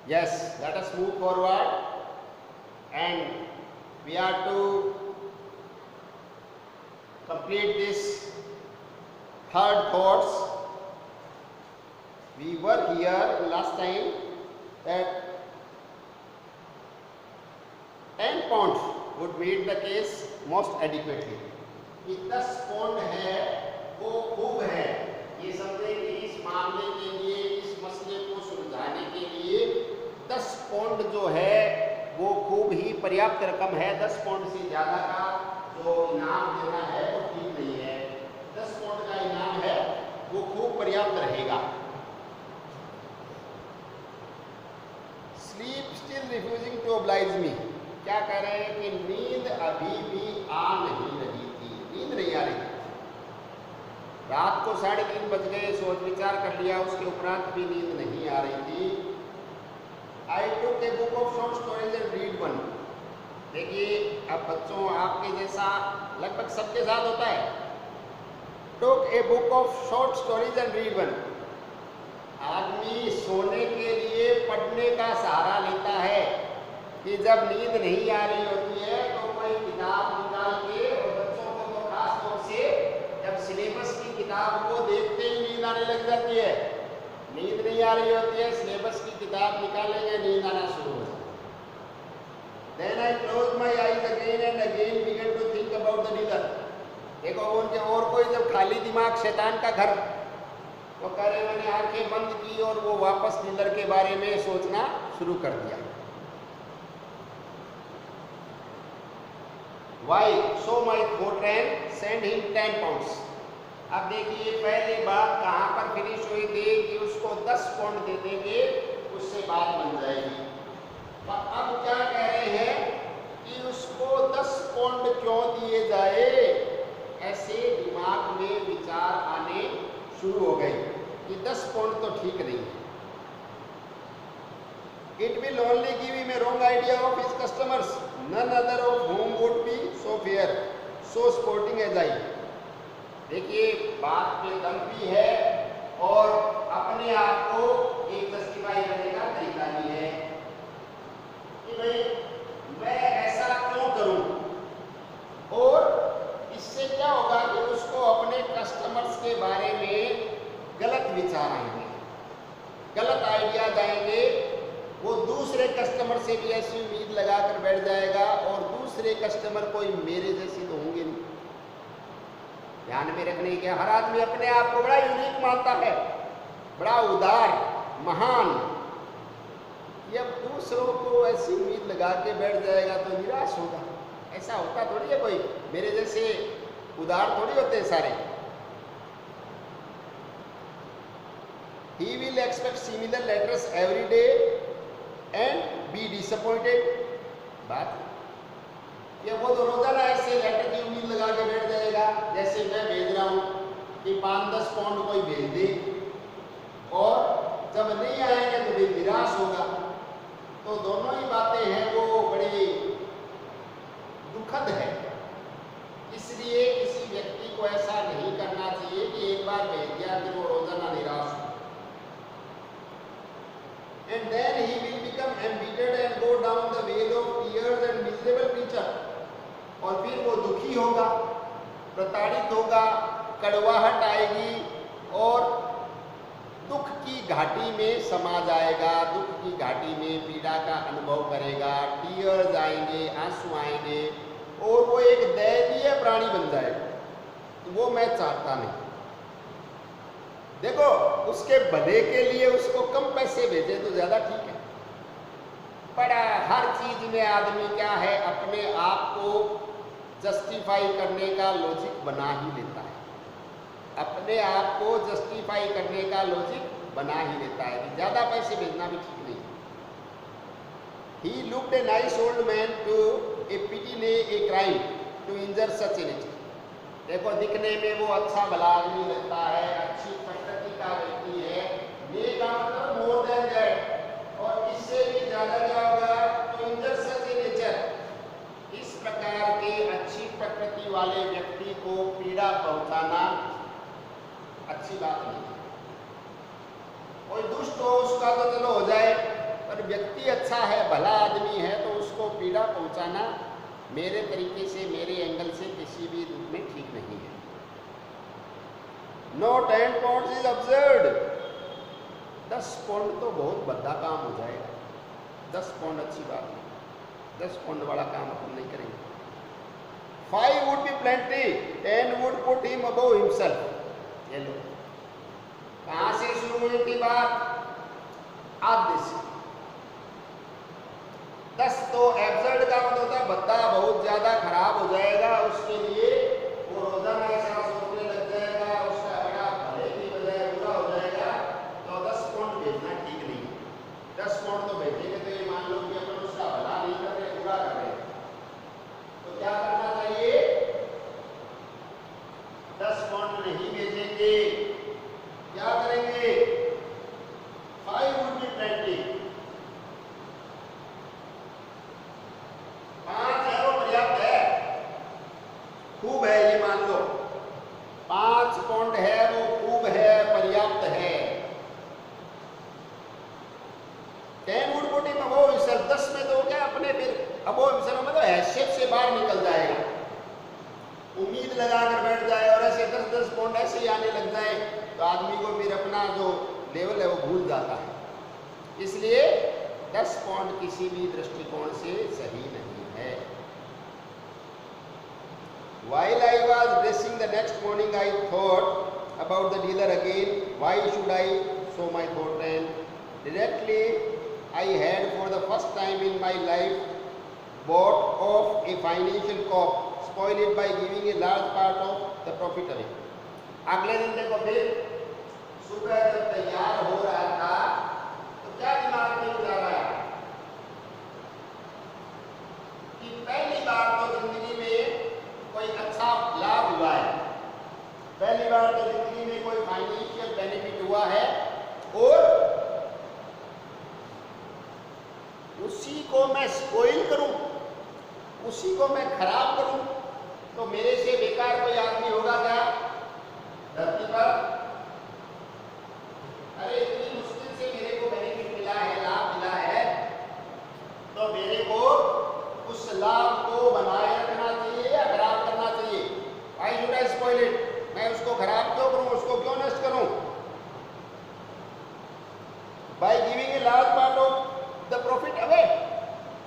Yes, let us move forward and we are to complete this third thoughts. We were here last time that 10 pounds would meet the case most adequately. कि 10 pond है वो खूब है, ये समझे कि इस मामले के लिए, इस मसले को सुलझाने के लिए 10 पौंड जो है वो खूब ही पर्याप्त रकम है। 10 पौंड से ज़्यादा का जो इनाम देना है वो ठीक नहीं है। 10 पौंड का इनाम है वो खूब पर्याप्त रहेगा। Sleep still refusing to oblige me, क्या कह रहे हैं कि नींद अभी भी आ नहीं रही थी, नींद नहीं आ रही थी। रात को 3:30 बज गए, सोच विचार कर लिया, उसके उपरांत भी नींद नहीं आ रही थी। I took a book of short stories and read one. देखिए अब बच्चों आपके जैसा लगभग सबके साथ होता है। Took a book of short stories and read one. आदमी सोने के लिए पढ़ने का सहारा लेता है कि जब नींद नहीं आ रही होती है तो कोई किताब निकाल के, और बच्चों को तो खास तौर से जब सिलेबस की किताब को देखते ही नींद आने लग जाती है। नींद नहीं आ रही होती है, सिलेबस की किताब निकालेंगे, नींद आना शुरू हो जाता है। Then I closed my eyes again and again began to think about the dealer. देखो उनके और कोई जब खाली दिमाग शैतान का घर, तो कह रहे मैंने आंखें बंद की और वो वापस डीलर के बारे में सोचना शुरू कर दिया। Why? So my thought ran, send him 10 pounds. अब देखिए पहले बात कहाँ पर फिनिश हुई थी कि उसको 10 पाउंड दे देंगे, उससे बात बन जाएगी। पर अब क्या कह रहे हैं कि उसको 10 पाउंड क्यों दिए जाए, ऐसे दिमाग में विचार आने शुरू हो गए कि 10 पाउंड तो ठीक नहीं है। It will only give him a wrong idea of his customers, none other of whom would be so fair, so sporting as I. देखिए बात में दम भी है और अपने आप को एक जस्टिफाई करने का तरीका भी है कि भाई मैं ऐसा क्यों करूं, और इससे क्या होगा कि उसको अपने कस्टमर्स के बारे में गलत विचार आएंगे, गलत आइडियाज आएंगे। वो दूसरे कस्टमर से भी ऐसी उम्मीद लगाकर बैठ जाएगा और दूसरे कस्टमर कोई मेरे जैसे तो होंगे नहीं। ध्यान में रखने के हर आदमी अपने आप को बड़ा यूनिक मानता है, बड़ा उदार, महान। जब दूसरों को ऐसी उम्मीद लगा के बैठ जाएगा तो निराश होगा। ऐसा होता थोड़ी है, कोई मेरे जैसे उदार थोड़ी होते हैं सारे। He will expect similar letters every day and be disappointed. बात ये वो तो रोजाना ऐसे लेटर की उम्मीद लगा के बैठ जाएगा, जैसे मैं भेज रहा हूँ कि 5-10 पाउंड कोई भेज दे, और जब नहीं आएंगे तो भी निराश होगा। तो दोनों ही बातें हैं वो बड़ी दुखद है। इसलिए किसी व्यक्ति को ऐसा नहीं करना चाहिए कि एक बार भेज दिया फिर वो रोजाना निराश हो। And then he will become embittered and go down the way of tears and miserable creature. और फिर वो दुखी होगा, प्रताड़ित होगा, कड़वाहट आएगी और दुख की घाटी में समा जाएगा, दुख की घाटी में पीड़ा का अनुभव करेगा, टीयर्स आएंगे, आंसू आएंगे और वो एक दयनीय प्राणी बन जाएगा। वो मैं चाहता नहीं। देखो उसके भले के लिए उसको कम पैसे भेजे तो ज़्यादा ठीक है, पर हर चीज़ में आदमी क्या है, अपने आप को जस्टिफाई करने का लॉजिक बना ही लेता है। अपने आप को जस्टिफाई करने का लॉजिक बना ही लेता है कि ज़्यादा पैसे भेजना भी ठीक नहीं। He looked a nice old man to a pity nay a crime to injure such a nature. देखो दिखने में वो अच्छा भला आदमी लगता है, अच्छी प्रकृति का व्यक्ति है, ये का मतलब मोर देन दैट, और इससे भी ज्यादा क्या होगा, तो इंजर सच ए नेचर, इस प्रकार के अच्छी प्रकृति वाले व्यक्ति को पीड़ा पहुंचाना अच्छी बात नहीं। कोई दुष्ट हो उसका तो चलो हो जाए, पर व्यक्ति अच्छा है, भला आदमी है, तो उसको पीड़ा पहुंचाना मेरे तरीके से, मेरे एंगल से किसी भी रूप में ठीक नहीं है। No 10 pound is absurd. 10 pound तो बहुत बड़ा काम हो जाएगा। 10 पाउंड अच्छी बात नहीं, 10 पाउंड वाला काम अपन नहीं करेंगे। 5 would be plenty, 10 would put him above himself। ये लो, कहाँ से शुरू हुई थी बात? आधे से। 10 तो एब्सर्ड का मतलब होता है बद्दा बहुत ज्यादा खराब हो जाएगा, उसके लिए वो रोजाना ऐसा सोचने लग जाएगा, उसका बड़ा भले की बजाय बुरा हो जाएगा। तो 10 पाउंड भेजना ठीक नहीं है। 10 पाउंड तो भेजेंगे तो ये मान लो कि अपन उसका भला नहीं कर रहे, बुरा कर रहे हैं, तो क्या करना चाहिए? 10 पाउंड नहीं भेजेंगे, क्या करेंगे? 5 would be plenty। 5 है वो पर्याप्त है, खूब है, ये मान लो 5 पाउंड है वो खूब है, पर्याप्त है। 10 would put him above himself। 10 में तो क्या अपने फिर above himself मतलब हैसियत से बाहर निकल जाएगा, उम्मीद लगाकर बैठ जाए और ऐसे 10-10 पाउंड ऐसे ही आने लग जाए तो आदमी को फिर अपना जो लेवल है वो भूल जाता है। इसलिए 10 पाउंड किसी भी दृष्टिकोण से सही नहीं है। While I was dressing the next morning, I thought about the dealer again. Why should I sow my thought? And directly I had for the first time in my life bought off a financial cop, spoil it by giving a large part of the profit away। अगले दिन देखो फिर सुबह जब तैयार हो रहा था तो क्या दिमाग में जा रहा है कि पहली बार तो जिंदगी में कोई अच्छा लाभ हुआ है, पहली बार तो जिंदगी में कोई फाइनेंशियल बेनिफिट हुआ है, और उसी को मैं स्पॉइल करूं, उसी को मैं खराब करूं, तो मेरे से बेकार कोई आदमी होगा क्या धरती पर? अरे इतनी मुश्किल से मेरे को बेनिफिट मिला है, लाभ मिला है, तो मेरे को उस लाभ को बनाए रखना चाहिए या खराब करना चाहिए? Why should I spoil it? मैं उसको खराब क्यों करूं, उसको क्यों नष्ट करूं? By giving a large part of the profit away।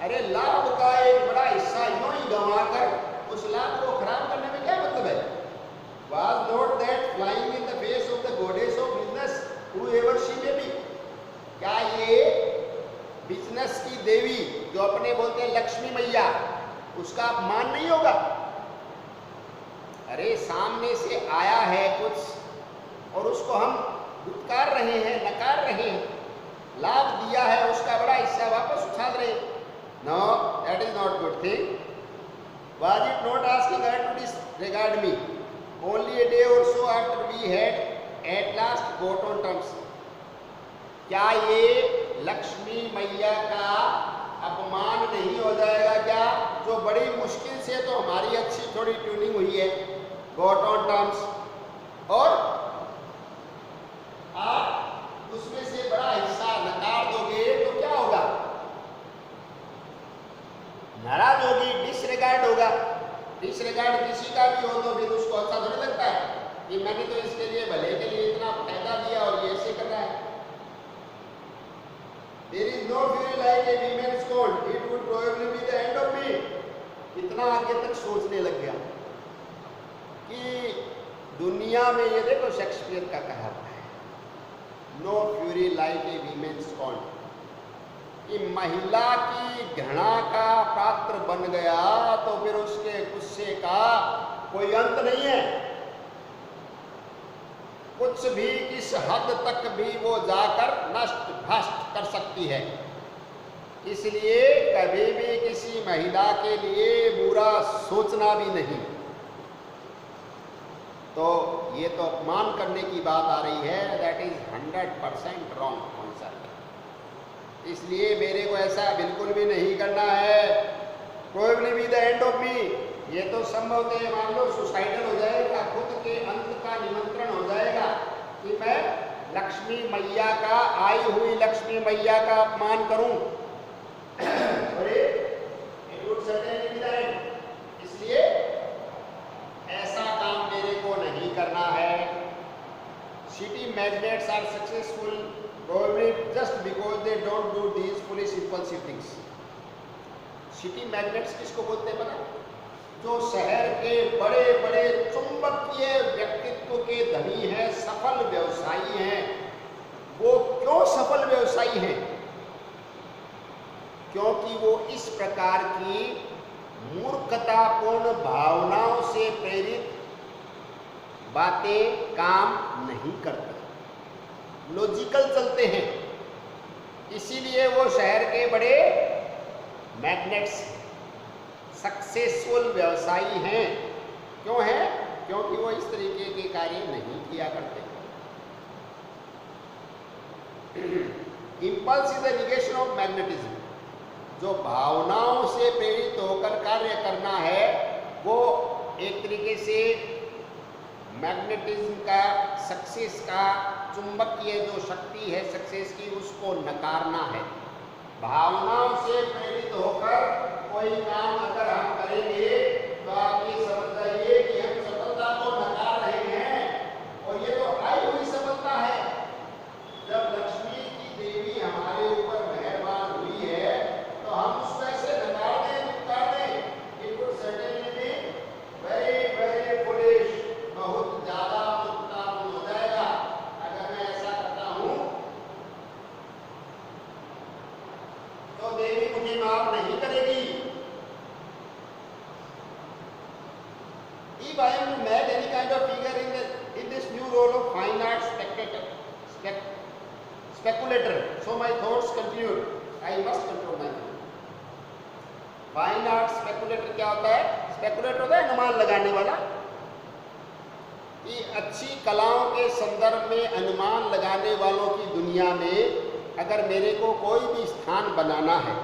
अरे लाभ का एक बड़ा हिस्सा यूं ही गंवाकर उस लाभ को खराब करने में क्या मतलब है? Was not that flying in the face of the goddess of business, whoever she may be? क्या ये बिजनेस की देवी जो अपने बोलते हैं लक्ष्मी मैया, उसका अपमान नहीं होगा? अरे सामने से आया है कुछ और उसको हम दुत्कार रहे हैं, नकार रहे हैं, लाभ दिया है उसका बड़ा हिस्सा वापस उछाल रहे हैं। No, that is not good thing। Was it not asking her to disregard me? Only a day or so after we had at last got on terms। क्या ये लक्ष्मी मैया का अपमान नहीं हो जाएगा क्या, जो बड़ी मुश्किल से तो हमारी अच्छी थोड़ी ट्यूनिंग हुई है, got on terms, और आप उसमें से बड़ा हिस्सा नकार दोगे तो क्या होगा? नाराज होगी, डिसरिगार्ड होगा। डिसरिगार्ड किसी का भी हो तो फिर उसको अच्छा थोड़ी लगता है कि मैंने तो इसके लिए भले के लिए इतना फायदा दिया और ये ऐसे कर रहा है। There is no fury like a woman's scorn, it would probably be the end of me। इतना आगे तक सोचने लग गया कि दुनिया में ये देखो शेक्सपियर का कहा है, no fury like a women's scorn, कि महिला की घृणा का पात्र बन गया तो फिर उसके गुस्से का कोई अंत नहीं है। कुछ भी किस हद तक भी वो जाकर नष्ट भ्रष्ट कर सकती है। इसलिए कभी भी किसी महिला के लिए बुरा सोचना भी नहीं। तो ये तो अपमान करने की बात आ रही है, दैट इज 100% रॉन्ग कॉन्सेप्ट। इसलिए मेरे को ऐसा बिल्कुल भी नहीं करना है। Probably be the end of me, ये तो संभवतः मान लो सुसाइडल हो जाएगा, खुद के अंत का निमंत्रण हो जाएगा कि मैं लक्ष्मी मैया का, आई हुई लक्ष्मी मैया का अपमान करूं, इसलिए ऐसा काम मेरे को नहीं करना है। City magnets are successful probably just because they don't do these foolish impulsive things. City magnets किसको बोलते हैं पता? जो शहर के बड़े बड़े चुंबकीय व्यक्तित्व के धनी हैं, सफल व्यवसायी हैं। वो क्यों सफल व्यवसायी हैं? क्योंकि वो इस प्रकार की मूर्खतापूर्ण भावनाओं से प्रेरित बातें काम नहीं करते, लॉजिकल चलते हैं। इसीलिए वो शहर के बड़े मैग्नेट्स, सक्सेसफुल व्यवसायी हैं। क्यों हैं? क्योंकि वो इस तरीके के कार्य नहीं किया करते। Impulse is the negation of magnetism. जो भावनाओं से प्रेरित होकर कार्य करना है, वो एक तरीके से मैग्नेटिज्म का, सक्सेस का, चुंबकीय जो शक्ति है सक्सेस की, उसको नकारना है। भावनाओं से प्रेरित होकर कोई काम अगर हम करेंगे तो आप ये समझ जाइए कि हम सफलता को नकार रहे हैं। और ये तो आई हुई सफलता है। जब लक्ष्मी की देवी हमारे ऊपर मेहरबान हुई है तो हम उसको ऐसे नकार दें, नकार दें। It would certainly be very very foolish, बहुत ज्यादा उत्तापन हो जाएगा अगर मैं ऐसा करता हूं। तो देवी मुझे माफ नहीं करेगी। If I am to make any kind of figure in this new role of fine art speculator, so my thoughts continued. I must control my mind. Fine art speculator क्या होता है? स्पेकुलेटर होता है अनुमान लगाने वाला। कि अच्छी कलाओं के संदर्भ में अनुमान लगाने वालों की दुनिया में अगर मेरे को कोई भी स्थान बनाना है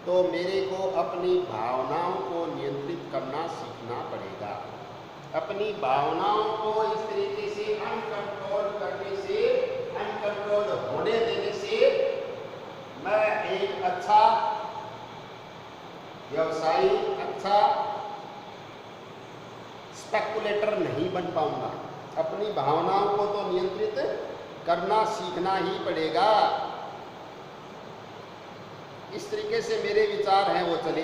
तो मेरे को अपनी भावनाओं को नियंत्रित करना सीखना पड़ेगा। अपनी भावनाओं को इस तरीके से अनकंट्रोल करने से, अनकंट्रोल होने देने से मैं एक अच्छा व्यवसायी, अच्छा स्पेकुलेटर नहीं बन पाऊंगा। अपनी भावनाओं को तो नियंत्रित करना सीखना ही पड़ेगा। इस तरीके से मेरे विचार हैं वो चले।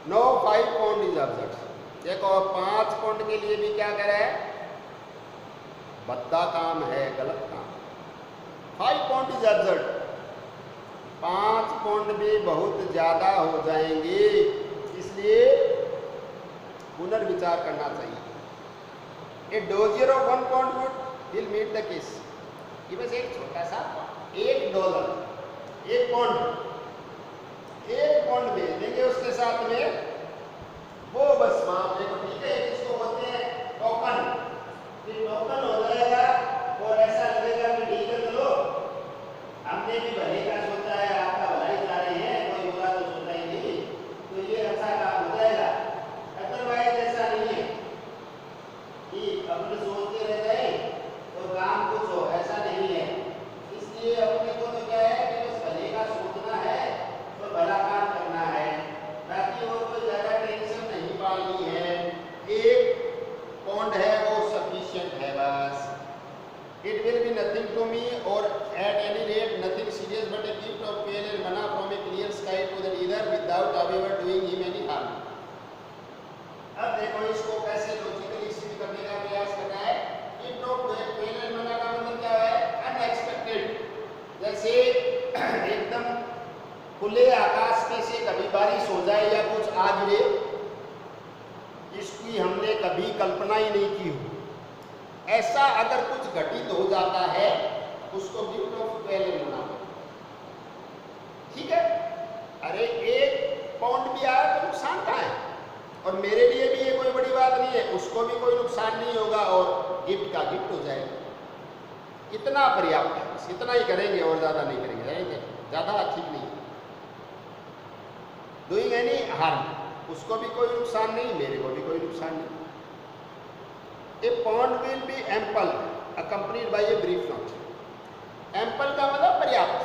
No 5 point is object. देखो 5 पॉइंट के लिए भी क्या कह रहा है? भद्दा काम है, गलत काम। 5 पॉइंट इज ऑब्जेक्ट। 5 पॉइंट भी बहुत ज्यादा हो जाएंगे, इसलिए पुनर्विचार करना चाहिए। A dossier of 1 point will meet the case. ये बस एक छोटा सा $1, 1 पॉइंट, 1 पॉइंट भेज देंगे उसके साथ में, वो बस माफ देखो, ठीक है। इसको बोलते हैं टोकन। ये टोकन हो जाएगा और ऐसा लगेगा कि ठीक है चलो हमने भी भले का सोचा है, आपका भलाई चाह रहे हैं, कोई बुरा तो सोचा ही नहीं, तो ये अच्छा काम हो जाएगा। अदरवाइज ऐसा नहीं है कि अपने सोचते रह जाए और काम कुछ हो, ऐसा नहीं है। इसलिए अपने को तो क्या है कि बस भले का सोचना है तो भला काम करना है, बाकी और कोई ज़्यादा टेंशन नहीं पालनी है। 1 पॉइंट है वो सफिशिएंट है बस। It will be nothing to me और at any rate nothing serious but a gift of pain and manna from a clear sky to the reader without however doing him any harm. अब देखो इसको कैसे logically सिद्ध करने का प्रयास करना है। गिफ्ट ऑफ पेन एंड मना का मतलब क्या है? अनएक्सपेक्टेड। जैसे एकदम खुले आकाश में से कभी बारिश हो जाए या कुछ आ गिरे, इसकी हमने कभी कल्पना ही नहीं की हो, ऐसा अगर कुछ घटित हो जाता है उसको गिफ्ट ऑफ पेन एंड मना। ठीक है। अरे 1 पाउंड भी आया तो नुकसान कहाँ है? और मेरे लिए भी ये कोई बड़ी बात नहीं है, उसको भी कोई नुकसान नहीं होगा और गिफ्ट का गिफ्ट हो जाएगा। इतना पर्याप्त है, बस इतना ही करेंगे और ज़्यादा नहीं करेंगे, ज़्यादा ठीक नहीं। डूइंग एनी हार्म, उसको भी कोई नुकसान नहीं, मेरे को भी कोई नुकसान नहीं। ए pond will be ample, accompanied by a brief note. Ample का मतलब पर्याप्त,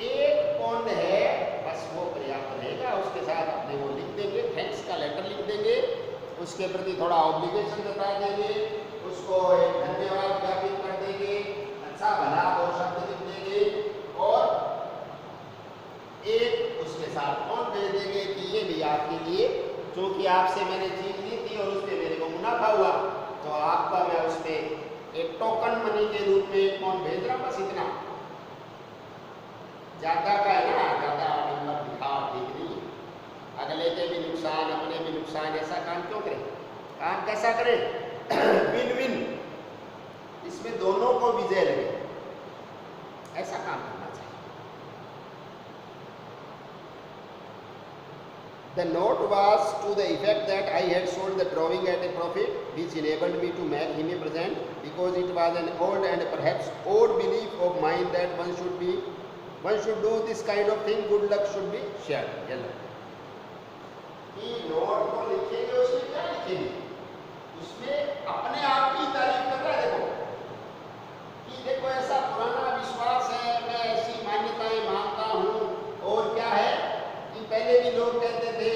एक पौंड है बस वो पर्याप्त रहेगा। उसके साथ अपने वो लिख देंगे, थैंक्स का लेटर लिख देंगे, उसके प्रति थोड़ा ऑब्लिगेशन जता देंगे, उसको एक धन्यवाद ज्ञापित कर देंगे, अच्छा भला दो शब्द लिख देंगे और एक उसके साथ पौंड दे देंगे कि ये भी आपके लिए, क्योंकि आपसे मैंने चीज ली थी और उसमें मेरे को मुनाफा हुआ, तो आपका मैं उस पर एक टोकन मनी के रूप में एक पौंड भेज रहा हूं, बस इतना। ज्यादा का है ना, ज्यादा नंबर दिखाओ, ठीक नहीं। अगले के भी नुकसान, अपने भी नुकसान, ऐसा काम क्यों करें? काम कैसा करें? विन विन, इसमें दोनों को विजय लगे, ऐसा काम करना चाहिए। The note was to the effect that I had sold the drawing at a profit, which enabled me to make him a present, because it was an old and perhaps old belief of mine that one should do this kind of thing, good luck should be shared. Yellow. कि note को लिखेंगे, उसमें क्या लिखेंगे? उसमें अपने आप की तारीफ कर रहा है। देखो कि देखो ऐसा पुराना विश्वास है, मैं ऐसी मान्यताएं मानता हूँ, और क्या है कि पहले भी लोग कहते थे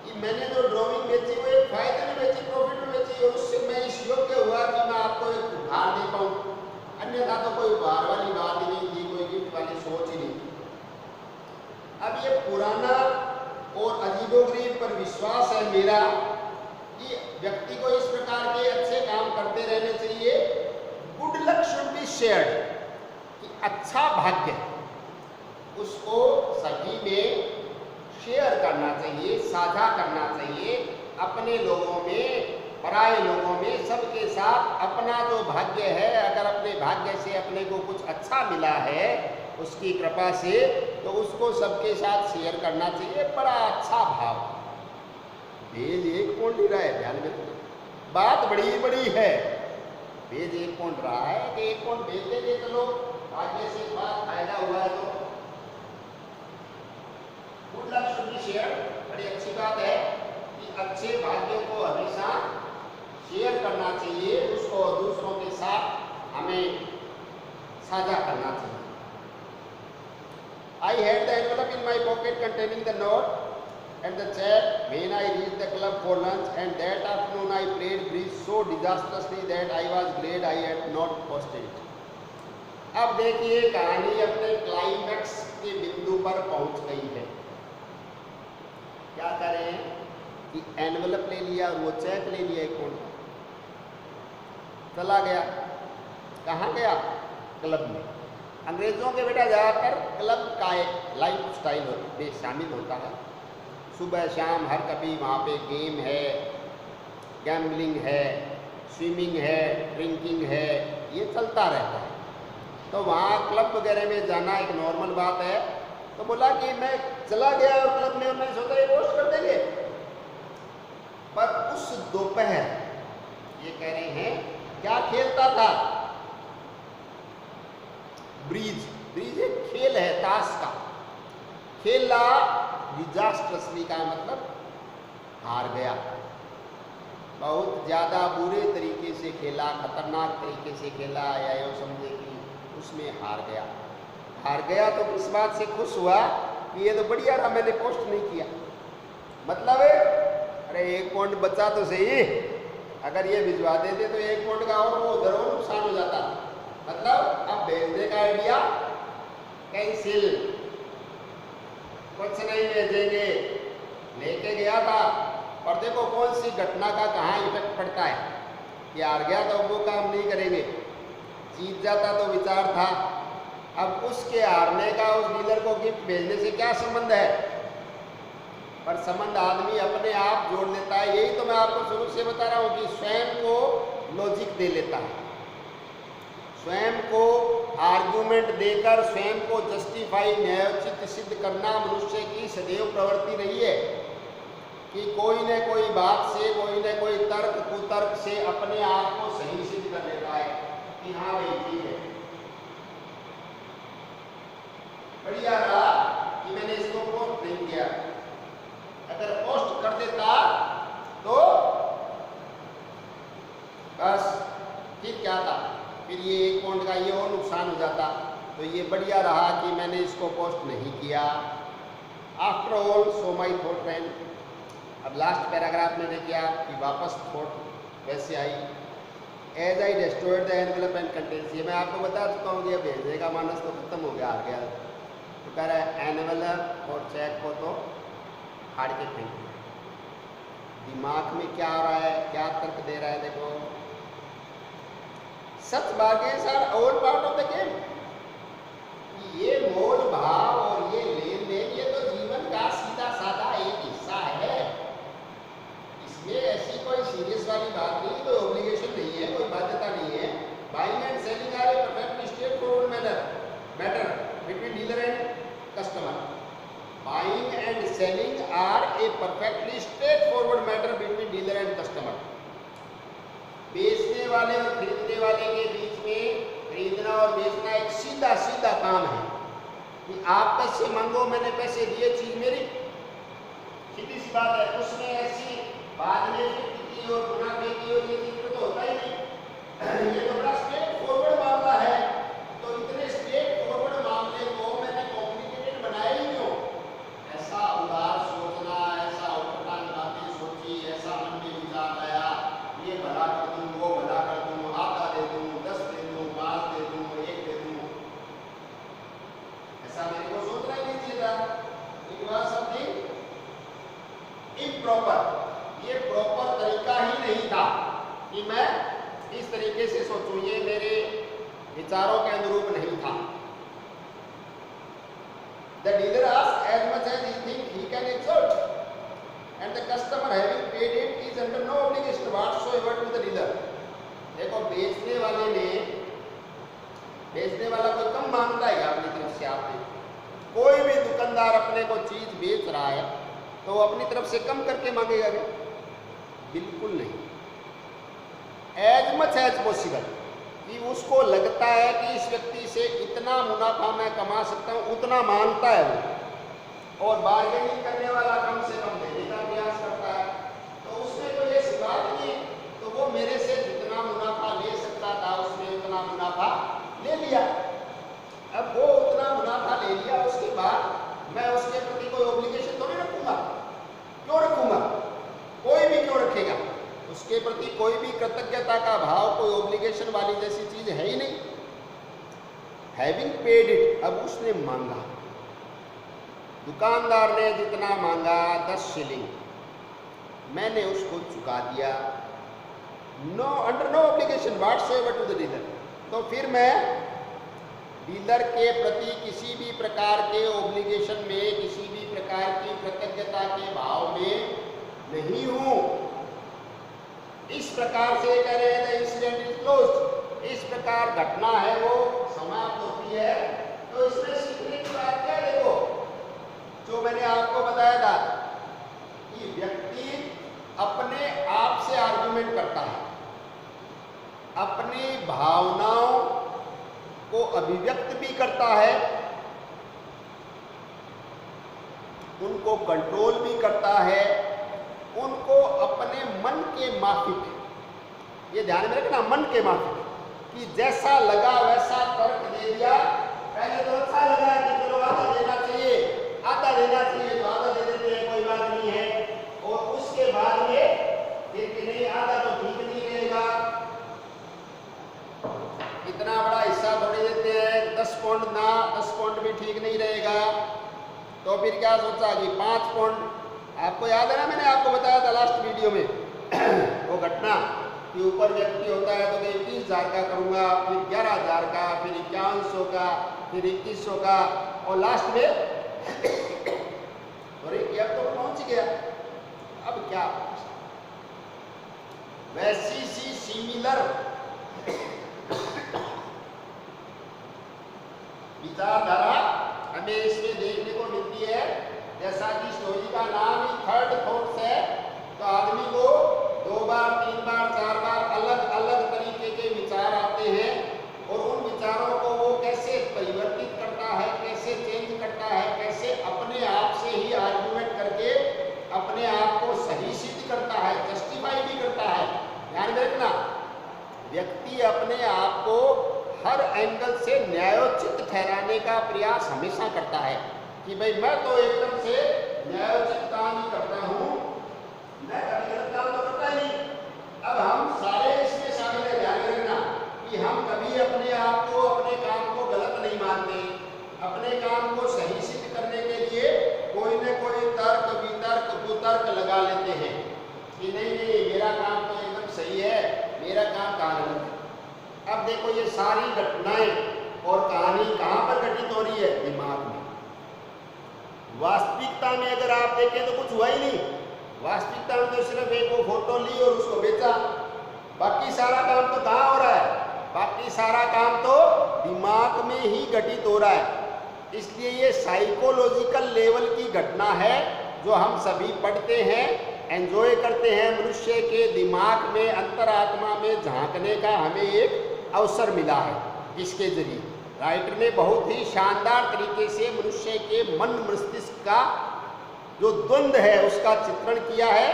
कि मैंने जो ड्राइंग बेची वो एक फायदे में बेची, प्रॉफिट में बेची, और उससे मैं इस योग्य हुआ कि मैं आपको एक उपहार दे पाऊँ। अन्यथा तो कोई उपहार वाली बात ही नहीं थी, कोई गिफ्ट वाली सोच ही नहीं थी। अब ये पुराना और अजीबोगरीब पर विश्वास है मेरा कि व्यक्ति को इस प्रकार के अच्छे काम करते रहने चाहिए। Good luck should be shared, कि अच्छा भाग्य उसको सभी में शेयर करना चाहिए, साझा करना चाहिए, अपने लोगों में, पराये लोगों में, सबके साथ अपना जो भाग्य है, अगर अपने भाग्य से अपने को कुछ अच्छा मिला है उसकी कृपा से, तो उसको सबके साथ शेयर करना चाहिए। बड़ा अच्छा भाव। भेज एक पौंड ही रहा है, ध्यान में रखना, बात बड़ी बड़ी है। भेज एक पौंड रहा है कि एक पौंड भेज देंगे तो लोग भाग्य से बात फायदा हुआ है तो good luck should be share. बड़ी अच्छी बात है कि अच्छे भाग्य को हमेशा शेयर करना चाहिए, उसको दूसरों के साथ हमें साझा करना चाहिए। I had the envelope in my pocket containing the note and the check when I reached the club for lunch, and that afternoon I played bridge so disastrously that I was glad I had not posted it. अब देखिए कहानी अपने climax के बिंदु पर पहुंच गई है। क्या करें कि एनवेलप ले लिया और वो चेक ले लिया एक पौंड, चला गया। कहाँ गया? क्लब में। अंग्रेज़ों के बेटा ज़्यादातर क्लब का एक लाइफ स्टाइल में शामिल होता है। सुबह शाम हर कभी वहाँ पे गेम है, गैम्बलिंग है, स्विमिंग है, ड्रिंकिंग है, ये चलता रहता है। तो वहाँ क्लब वगैरह में जाना एक नॉर्मल बात है। तो बोला कि मैं चला गया और क्लब में, मैंने सोचा ये पोस्ट कर देंगे। पर उस दोपहर ये कह रहे हैं क्या खेलता था? ब्रीज। ब्रीज एक खेल है, ताश का खेला। डिजास्ट्रसली का मतलब हार गया, बहुत ज़्यादा बुरे तरीके से खेला, खतरनाक तरीके से खेला, या यूँ समझे कि उसमें हार गया। हार गया तो इस बात से खुश हुआ कि ये तो बढ़िया रहा, मैंने पोस्ट नहीं किया। मतलब अरे एक पॉइंट बचा तो सही, अगर ये भिजवा देते तो एक पॉइंट का और वो उधर और नुकसान हो जाता। मतलब अब भेजने का आइडिया कैंसिल, कुछ नहीं भेजेंगे। लेके गया था और देखो कौन सी घटना का कहाँ इफेक्ट पड़ता है कि हार गया तो वो काम नहीं करेंगे, जीत जाता तो विचार था। अब उसके हारने का उस डीलर को गिफ्ट भेजने से क्या संबंध है? पर संबंध आदमी अपने आप जोड़ लेता है। यही तो मैं आपको शुरू से बता रहा हूँ कि स्वयं को लॉजिक दे लेता है, स्वयं को आर्गुमेंट देकर स्वयं को जस्टिफाई, न्यायोचित सिद्ध करना मनुष्य की सदैव प्रवृत्ति रही है कि कोई न कोई बात से, कोई न कोई तर्क कुतर्क से अपने आप को सही सिद्ध कर लेता है कि हाँ भाई ठीक है, बढ़िया रहा कि मैंने इसको पोस्ट नहीं किया। अगर पोस्ट कर देता तो ये 1 पॉइंट का ये और नुकसान हो जाता। तो ये बढ़िया रहा कि मैंने इसको पोस्ट नहीं किया। After all so my thought ran. अब लास्ट पैराग्राफ मैंने किया कि वापस थॉट वैसे आई। As I destroyed the envelope and contents, ये मैं आपको बता चुका हूँ कि ये भेजने का मानस तो खत्म हो गया, आ गया। तो कह रहा है एनवेलप और चेक को तो फाड़ के फेंक दिया। दिमाग में क्या हो रहा है, क्या तर्क दे रहा है, देखो। Such bargains are all part of the game. ये मोल भाव और ये लेन देन ये तो जीवन का सीधा साधा एक हिस्सा है। इसमें ऐसी कोई सीरियस वाली बात नहीं, कोई ऑब्लिगेशन नहीं है, कोई बाध्यता नहीं है। Buying and selling are a perfectly straightforward matter between dealer and customer. Buying and selling are a perfectly straightforward matter between dealer and customer. बेचने वाले और खरीदने वाले के बीच में खरीदना और बेचना एक सीधा सीधा काम है कि आप पैसे मांगो, मैंने पैसे दिए, चीज मेरी। सीधी सी बात है। उसमें ऐसी बाद में की और मुनाफे की और ये चीज तो होता ही नहीं। ये तो बड़ा स्ट्रेट फॉरवर्ड मामला है। तो इतने स्ट्रेट फॉरवर्ड मामले को मैंने कॉम्प्लिकेटेड बनाया ही क्यों? ऐसा उदार सोचना, ऐसा उठपटांग बातें सोची, ऐसा मन में विचार आया, ये भला कर दूं, वो भला कर दूं, आधा दे दूं, 10 दे दूं, 5 दे दूं, 1 दे दूं, ऐसा मेरे को सोचना ही नहीं चाहिए था। It was something improper. ये प्रॉपर तरीका ही नहीं था कि मैं इस तरीके से सोचूं, ये मेरे विचारों के अनुरूप नहीं था। The dealer asks as much as he thinks he can exert, and the customer having paid it is under no obligation whatsoever to the dealer. देखो, बेचने वाला कोई कम मांगता है अपनी तरफ से। आपने कोई भी दुकानदार अपने को चीज बेच रहा है तो वो अपनी तरफ से कम करके मांगेगा क्या? बिल्कुल नहीं। एज मच एज पॉसिबल, कि उसको लगता है कि इस व्यक्ति से इतना मुनाफा मैं कमा सकता हूँ, उतना मानता है वो, और बार्गेनिंग करने वाला कम से कम देने का प्रयास करता है। तो उसमें कोई ऐसी बात नहीं, तो वो मेरे से जितना मुनाफा ले सकता था उसने उतना मुनाफा ले लिया। अब वो उतना मुनाफा ले लिया, उसके बाद मैं उसके प्रति कोई ऑब्लिगेशन तो नहीं रखूंगा। क्यों रखूंगा? कोई भी क्यों रखेगा? उसके प्रति कोई भी कृतज्ञता का भाव, कोई ऑब्लिगेशन वाली जैसी चीज है ही नहीं। हैविंग पेड इट, अब उसने मांगा, दुकानदार ने जितना मांगा 10 शिलिंग, मैंने उसको चुका दिया। No under no obligation whatsoever to the dealer. तो फिर मैं डीलर के प्रति किसी भी प्रकार के ऑब्लिगेशन में, किसी भी प्रकार की कृतज्ञता के भाव में नहीं हूं। इस प्रकार से कह रहे हैं इंसिडेंट इज क्लोज्ड। इस प्रकार घटना है वो समाप्त होती है। तो इसमें सीखने की बात क्या है? देखो, जो मैंने आपको बताया था कि व्यक्ति अपने आप से आर्गुमेंट करता है, अपनी भावनाओं को अभिव्यक्त भी करता है, उनको कंट्रोल भी करता है, उनको अपने मन के माफिक, ये ध्यान में रखना, मन के माफिक, कि जैसा लगा वैसा तर्क दे दिया। पहले तो अच्छा लगा कि चलो आधा देना चाहिए, आधा देना चाहिए, तो आधा दे देते हैं, कोई बात नहीं है। और उसके बाद में फिर कि नहीं, आधा तो ठीक नहीं रहेगा, इतना बड़ा हिस्सा थोड़ी देते हैं, 10 पाउंड ना, 10 पाउंड भी ठीक नहीं रहेगा। तो फिर क्या सोचा कि 5 पाउंड। आपको याद है ना, मैंने आपको बताया था लास्ट वीडियो में वो घटना कि ऊपर व्यक्ति होता है तो मैं 21,000 का करूंगा, फिर 11,000 का, फिर 5100 का, फिर 2100 का, और लास्ट में अरे अब तो पहुंच गया। अब क्या? वैसी सी सिमिलर विचारधारा हमें इसमें देखने को मिलती है। जैसा कि स्टोरी का नाम ही थर्ड थॉट्स है, तो आदमी को 2 बार 3 बार 4 बार अलग अलग तरीके के विचार आते हैं, और उन विचारों को वो कैसे परिवर्तित करता है, कैसे चेंज करता है, कैसे अपने आप से ही आर्गुमेंट करके अपने आप को सही सिद्ध करता है, जस्टिफाई भी करता है। ध्यान में रखना, व्यक्ति अपने आप को हर एंगल से न्यायोचित ठहराने का प्रयास हमेशा करता है कि भाई मैं तो एकदम से न्यायोचित काम ही करता हूँ, मैं कभी गलत काम तो करता ही नहीं। अब हम सारे इसमें शामिल है, ध्यान रखना कि हम कभी अपने आप को, अपने काम को गलत नहीं मानते। अपने काम को सही सिद्ध करने के लिए कोई न कोई तर्क, वितर्क, कुतर्क लगा लेते हैं कि नहीं नहीं मेरा काम तो एकदम सही है, मेरा काम कहाँ गलत है। अब देखो ये सारी घटनाएं और कहानी कहाँ पर घटित हो रही है? दिमाग में। वास्तविकता में अगर आप देखें तो कुछ हुआ ही नहीं। वास्तविकता में तो सिर्फ एक वो फोटो ली और उसको बेचा, बाकी सारा काम तो कहाँ हो रहा है? बाकी सारा काम तो दिमाग में ही घटित हो रहा है। इसलिए ये साइकोलॉजिकल लेवल की घटना है जो हम सभी पढ़ते हैं, एंजॉय करते हैं। मनुष्य के दिमाग में, अंतरात्मा में झांकने का हमें एक अवसर मिला है, जिसके जरिए राइटर ने बहुत ही शानदार तरीके से मनुष्य के मन मस्तिष्क का जो द्वंद्व है उसका चित्रण किया है।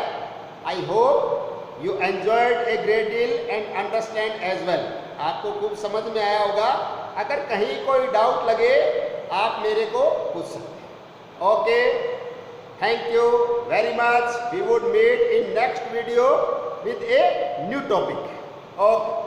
I hope you enjoyed a great deal and understand as well. आपको खूब समझ में आया होगा। अगर कहीं कोई डाउट लगे आप मेरे को पूछ सकते हैं। Okay, thank you very much. We would meet in next video with a new topic. Okay.